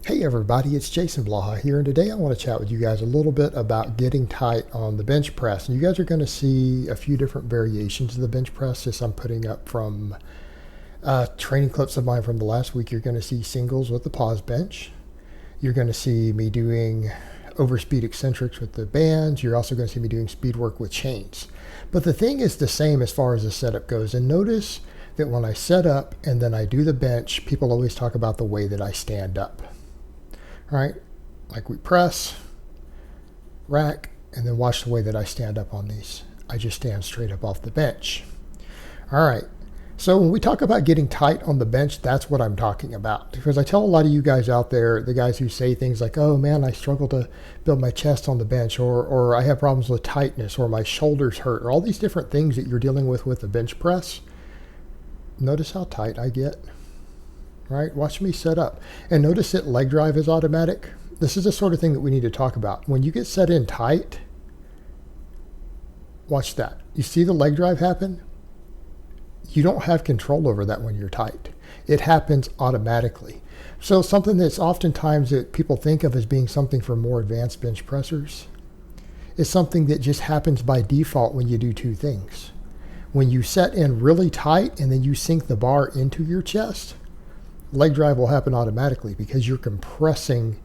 Hey everybody, it's Jason Blaha here, and today I want to chat with you guys a little bit about getting tight on the bench press. And you guys are going to see a few different variations of the bench press. This I'm putting up from training clips of mine from the last week. You're going to see singles with the pause bench. You're going to see me doing overspeed eccentrics with the bands. You're also going to see me doing speed work with chains. But the thing is the same as far as the setup goes. And notice that when I set up and then I do the bench, people always talk about the way that I stand up. Right? Like we press, rack, and then watch the way that I stand up on these. I just stand straight up off the bench. All right. So when we talk about getting tight on the bench, that's what I'm talking about. Because I tell a lot of you guys out there, the guys who say things like, oh man, I struggle to build my chest on the bench, or I have problems with tightness, or my shoulders hurt, or all these different things that you're dealing with the bench press. Notice how tight I get. Right? Watch me set up. And notice that leg drive is automatic. This is the sort of thing that we need to talk about. When you get set in tight, watch that. You see the leg drive happen? You don't have control over that when you're tight. It happens automatically. So something that's oftentimes that people think of as being something for more advanced bench pressers is something that just happens by default when you do two things. When you set in really tight and then you sink the bar into your chest, leg drive will happen automatically because you're compressing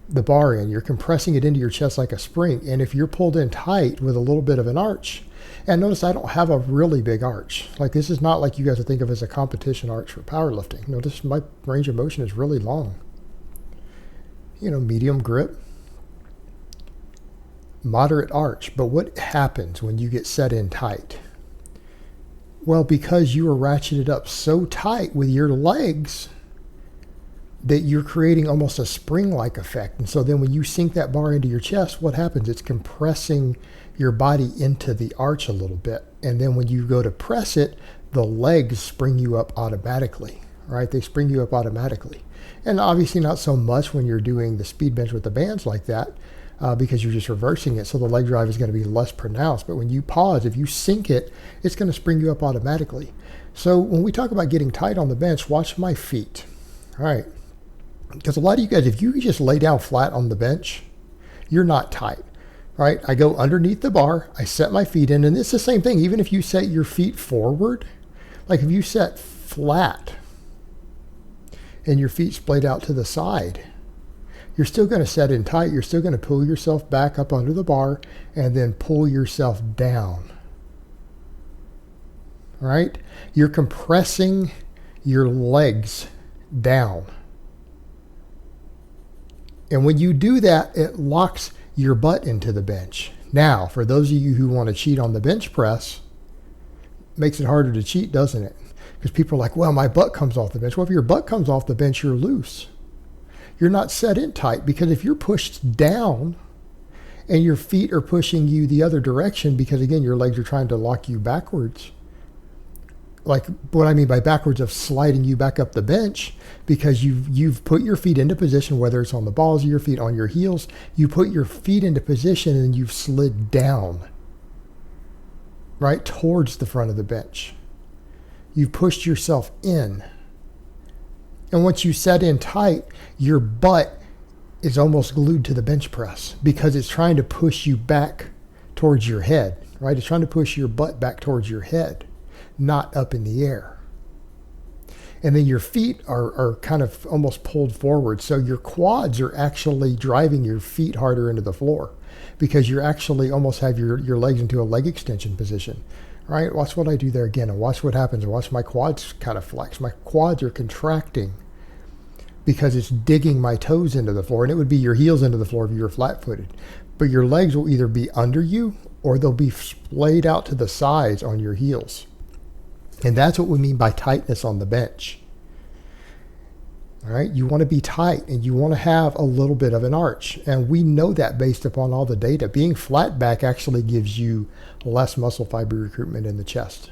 the bar in. You're compressing it into your chest like a spring. And if you're pulled in tight with a little bit of an arch, and notice I don't have a really big arch. Like this is not like you guys would think of as a competition arch for powerlifting. Notice my range of motion is really long. You know, medium grip, moderate arch. But what happens when you get set in tight? Well, because you are ratcheted up so tight with your legs that you're creating almost a spring-like effect. And so then when you sink that bar into your chest, what happens? It's compressing your body into the arch a little bit. And then when you go to press it, the legs spring you up automatically, right? They spring you up automatically. And obviously not so much when you're doing the speed bench with the bands like that, because you're just reversing it. So the leg drive is going to be less pronounced. But when you pause, if you sink it, it's going to spring you up automatically. So when we talk about getting tight on the bench, watch my feet. All right. Because a lot of you guys, if you just lay down flat on the bench, you're not tight. Right? I go underneath the bar, I set my feet in, and it's the same thing. Even if you set your feet forward, like if you set flat and your feet splayed out to the side, you're still going to set in tight. You're still going to pull yourself back up under the bar and then pull yourself down. Right? You're compressing your legs down. And when you do that, it locks your butt into the bench. Now, for those of you who want to cheat on the bench press, makes it harder to cheat, doesn't it? Because people are like, well, my butt comes off the bench. Well, if your butt comes off the bench, you're loose. You're not set in tight, because if you're pushed down and your feet are pushing you the other direction, because again, your legs are trying to lock you backwards. Like what I mean by backwards of sliding you back up the bench, because you've put your feet into position, whether it's on the balls of your feet, on your heels, you put your feet into position and you've slid down, right, towards the front of the bench. You've pushed yourself in. And once you set in tight, your butt is almost glued to the bench press because it's trying to push you back towards your head, right? It's trying to push your butt back towards your head, not up in the air. And then your feet are kind of almost pulled forward. So your quads are actually driving your feet harder into the floor because you're actually almost have your legs into a leg extension position. All right, watch what I do there again and watch what happens. And watch my quads kind of flex. My quads are contracting because it's digging my toes into the floor, and it would be your heels into the floor if you were flat-footed. But your legs will either be under you or they'll be splayed out to the sides on your heels. And that's what we mean by tightness on the bench. All right, you want to be tight and you want to have a little bit of an arch. And we know that based upon all the data. Being flat back actually gives you less muscle fiber recruitment in the chest.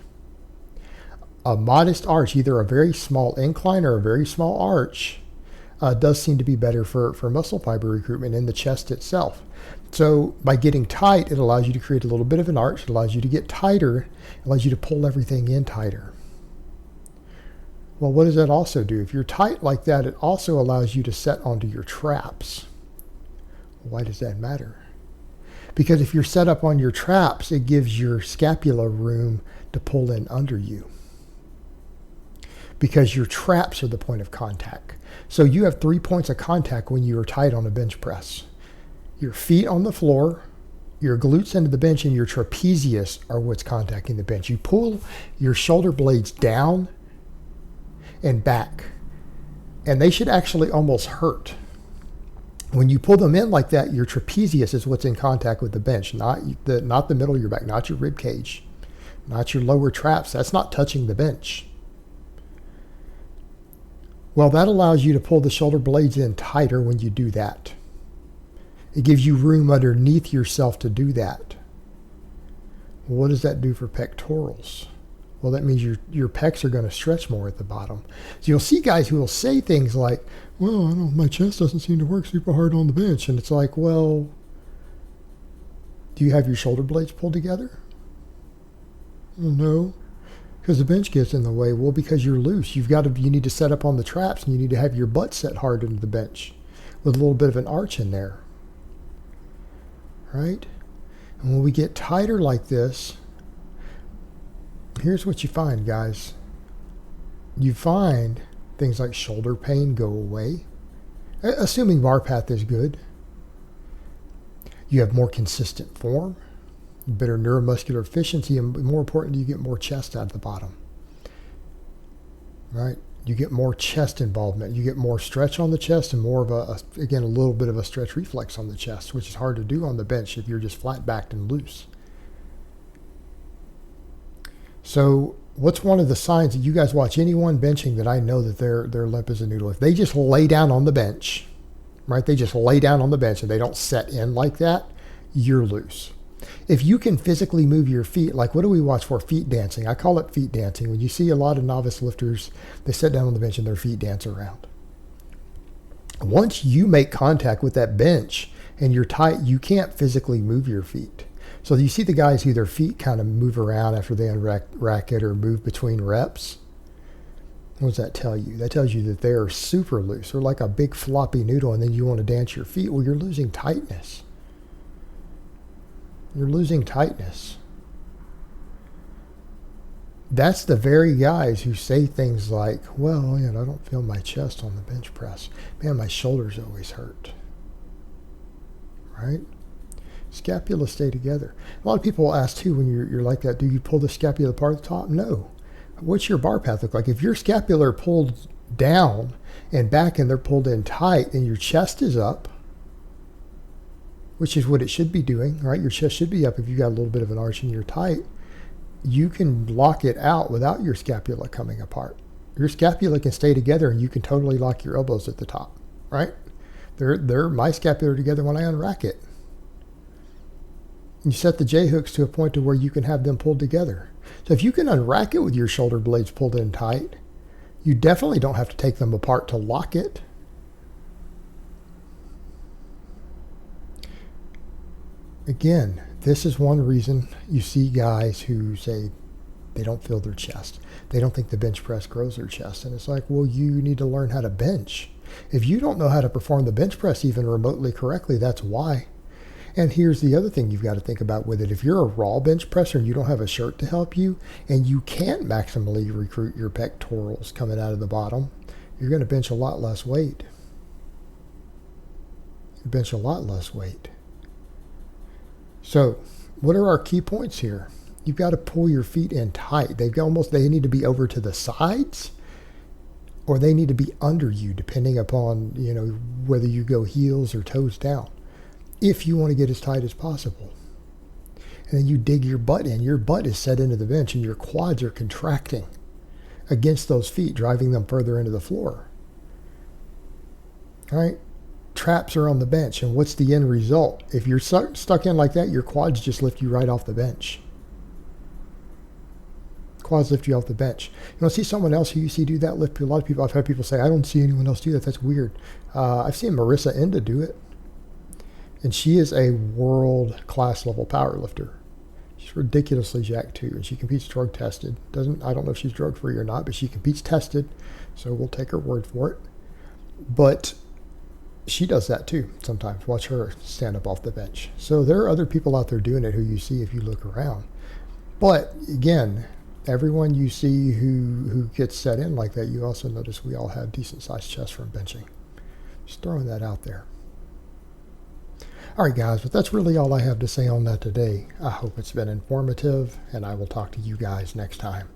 A modest arch, either a very small incline or a very small arch, does seem to be better for muscle fiber recruitment in the chest itself. So by getting tight, it allows you to create a little bit of an arch. It allows you to get tighter. It allows you to pull everything in tighter. Well, what does that also do? If you're tight like that, it also allows you to set onto your traps. Why does that matter? Because if you're set up on your traps, it gives your scapula room to pull in under you. Because your traps are the point of contact. So you have 3 points of contact when you are tight on a bench press. Your feet on the floor, your glutes into the bench, and your trapezius are what's contacting the bench. You pull your shoulder blades down and back, and they should actually almost hurt. When you pull them in like that, your trapezius is what's in contact with the bench, not the middle of your back, not your rib cage, not your lower traps. That's not touching the bench. Well, that allows you to pull the shoulder blades in tighter when you do that. It gives you room underneath yourself to do that. Well, what does that do for pectorals? Well, that means your pecs are going to stretch more at the bottom. So you'll see guys who will say things like, well, I don't know, my chest doesn't seem to work super hard on the bench. And it's like, well, do you have your shoulder blades pulled together? Well, no, because the bench gets in the way. Well, because you're loose. You need to set up on the traps, and you need to have your butt set hard into the bench with a little bit of an arch in there. Right? And when we get tighter like this, here's what you find, guys. You find things like shoulder pain go away, assuming bar path is good. You have more consistent form, better neuromuscular efficiency, and more importantly, you get more chest out of the bottom. Right? You get more chest involvement. You get more stretch on the chest and more of a little bit of a stretch reflex on the chest, which is hard to do on the bench if you're just flat backed and loose. So what's one of the signs that you guys watch anyone benching that I know that their limp is a noodle? If they just lay down on the bench, right? They just lay down on the bench and they don't set in like that, you're loose. If you can physically move your feet, like what do we watch for? Feet dancing. I call it feet dancing. When you see a lot of novice lifters, they sit down on the bench and their feet dance around. Once you make contact with that bench and you're tight, you can't physically move your feet. So you see the guys who their feet kind of move around after they unrack it or move between reps. What does that tell you? That tells you that they're super loose. They're like a big floppy noodle, and then you want to dance your feet. Well, you're losing tightness. You're losing tightness. That's the very guys who say things like, well, I don't feel my chest on the bench press. Man, my shoulders always hurt. Right? Scapula stay together. A lot of people will ask too when you're like that, do you pull the scapula apart at the top? No. What's your bar path look like? If your scapula are pulled down and back and they're pulled in tight and your chest is up, which is what it should be doing, right? Your chest should be up if you got a little bit of an arch and you're tight. You can lock it out without your scapula coming apart. Your scapula can stay together and you can totally lock your elbows at the top, right? They're my scapula together when I unrack it. You set the J-hooks to a point to where you can have them pulled together. So if you can unrack it with your shoulder blades pulled in tight, you definitely don't have to take them apart to lock it. Again, this is one reason you see guys who say they don't feel their chest. They don't think the bench press grows their chest. And it's like, well, you need to learn how to bench. If you don't know how to perform the bench press even remotely correctly, that's why. And here's the other thing you've got to think about with it. If you're a raw bench presser and you don't have a shirt to help you, and you can't maximally recruit your pectorals coming out of the bottom, you're going to bench a lot less weight. You bench a lot less weight. So what are our key points here? You've got to pull your feet in tight. They need to be over to the sides, or they need to be under you, depending upon, whether you go heels or toes down, if you want to get as tight as possible. And then you dig your butt in. Your butt is set into the bench and your quads are contracting against those feet, driving them further into the floor. All right? Traps are on the bench, and what's the end result? If you're stuck in like that, your quads just lift you right off the bench. Quads lift you off the bench. You don't see someone else who you see do that lift. A lot of people, I've had people say, I don't see anyone else do that. That's weird. I've seen Marissa Enda do it. And she is a world-class level power lifter. She's ridiculously jacked too, and she competes drug tested. I don't know if she's drug free or not, but she competes tested, so we'll take her word for it. But she does that too sometimes. Watch her stand up off the bench. So there are other people out there doing it who you see if you look around. But again, everyone you see who gets set in like that, you also notice we all have decent sized chests from benching. Just throwing that out there. All right, guys, but that's really all I have to say on that today. I hope it's been informative, and I will talk to you guys next time.